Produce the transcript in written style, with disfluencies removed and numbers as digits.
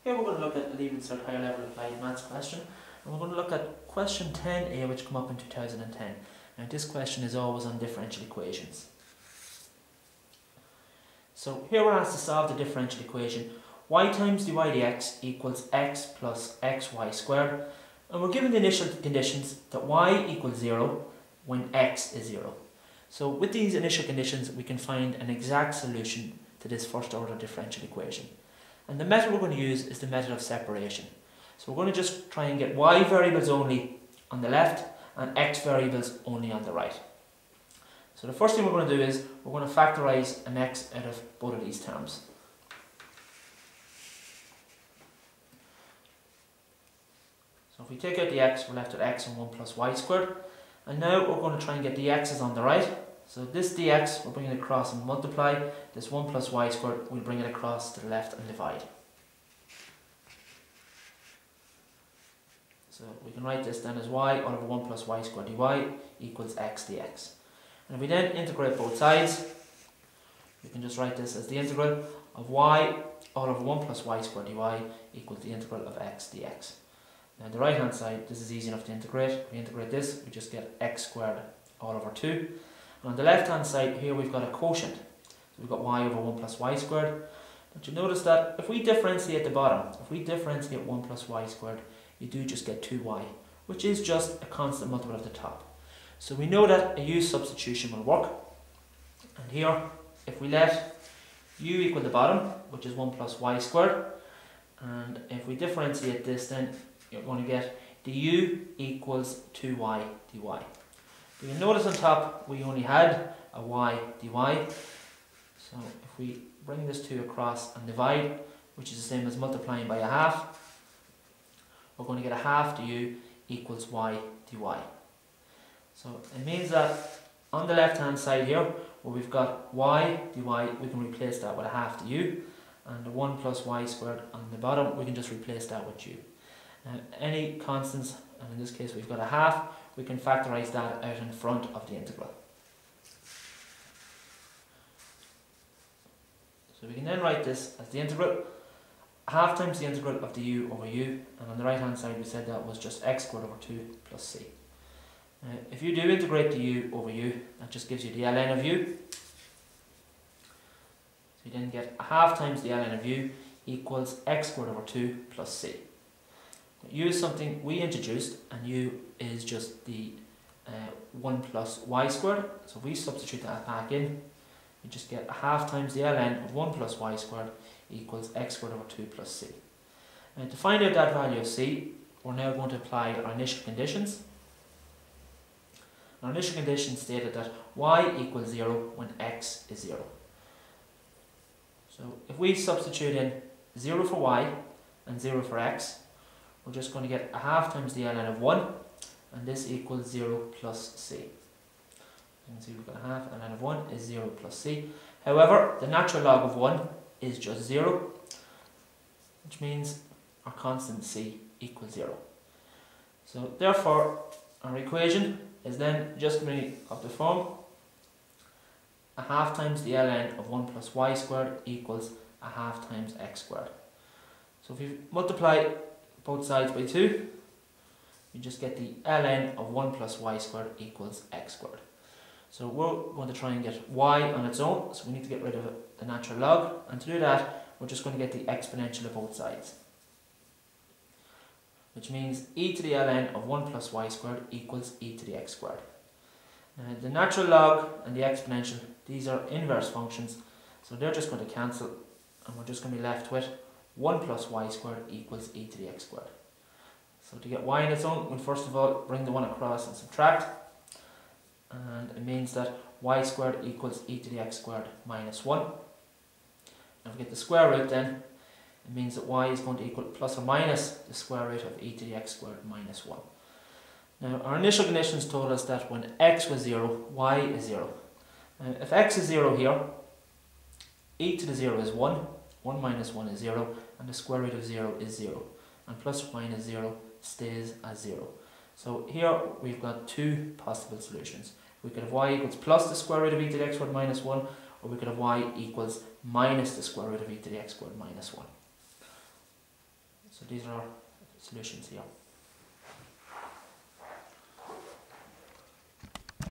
Here we're going to look at Leaving Cert Higher Level Applied Maths question, and we're going to look at question 10a, which came up in 2010. Now this question is always on differential equations. So here we're asked to solve the differential equation y times dy dx equals x plus xy squared, and we're given the initial conditions that y equals 0 when x is 0. So with these initial conditions we can find an exact solution to this first order differential equation. And the method we're going to use is the method of separation. So we're going to just try and get y variables only on the left and x variables only on the right. So the first thing we're going to do is we're going to factorise an x out of both of these terms. So if we take out the x, we're left with x and 1 plus y squared. And now we're going to try and get the x's on the right. So this dx, we'll bring it across and multiply. This 1 plus y squared, we'll bring it across to the left and divide. So we can write this then as y all over 1 plus y squared dy equals x dx. And if we then integrate both sides, we can just write this as the integral of y all over 1 plus y squared dy equals the integral of x dx. Now the right hand side, this is easy enough to integrate. If we integrate this, we just get x squared all over 2. And on the left hand side here we've got a quotient. So we've got y over 1 plus y squared. But you notice that if we differentiate the bottom, if we differentiate 1 plus y squared, you do just get 2y, which is just a constant multiple of the top. So we know that a u substitution will work. And here, if we let u equal the bottom, which is 1 plus y squared, and if we differentiate this, then you're going to get du equals 2y dy. But you'll notice on top we only had a y dy. So if we bring this 2 across and divide, which is the same as multiplying by a half, we're going to get a half du equals y dy. So it means that on the left hand side here, where we've got y dy, we can replace that with a half du, and the 1 plus y squared on the bottom, we can just replace that with u. Any constants, and in this case we've got a half, we can factorise that out in front of the integral. So we can then write this as the integral, half times the integral of the u over u, and on the right hand side we said that was just x squared over 2 plus c. If you do integrate the u over u, that just gives you the ln of u. So you then get a half times the ln of u equals x squared over 2 plus c. U is something we introduced, and u is just the 1 plus y squared. So if we substitute that back in, you just get a half times the ln of 1 plus y squared equals x squared over 2 plus c. And to find out that value of c, we're now going to apply our initial conditions. Our initial conditions stated that y equals 0 when x is 0. So if we substitute in 0 for y and 0 for x, we're just going to get a half times the ln of 1, and this equals 0 plus c. You can see we've got a half, ln of 1 is 0 plus c. However, the natural log of 1 is just 0, which means our constant c equals 0. So therefore, our equation is then just going to be of the form a half times the ln of 1 plus y squared equals a half times x squared. So if you multiply both sides by 2, you just get the ln of 1 plus y squared equals x squared. So we're going to try and get y on its own, so we need to get rid of the natural log, and to do that we're just going to get the exponential of both sides, which means e to the ln of 1 plus y squared equals e to the x squared. The natural log and the exponential, these are inverse functions, so they're just going to cancel, and we're just going to be left with 1 plus y squared equals e to the x squared. So to get y on its own, we'll first of all bring the 1 across and subtract, and it means that y squared equals e to the x squared minus 1. And if we get the square root, then it means that y is going to equal plus or minus the square root of e to the x squared minus 1. Now our initial conditions told us that when x was 0, y is 0. Now if x is 0 here, e to the 0 is 1, 1 minus 1 is 0, and the square root of 0 is 0. And plus or minus 0 stays as 0. So here we've got two possible solutions. We could have y equals plus the square root of e to the x squared minus 1, or we could have y equals minus the square root of e to the x squared minus 1. So these are our solutions here.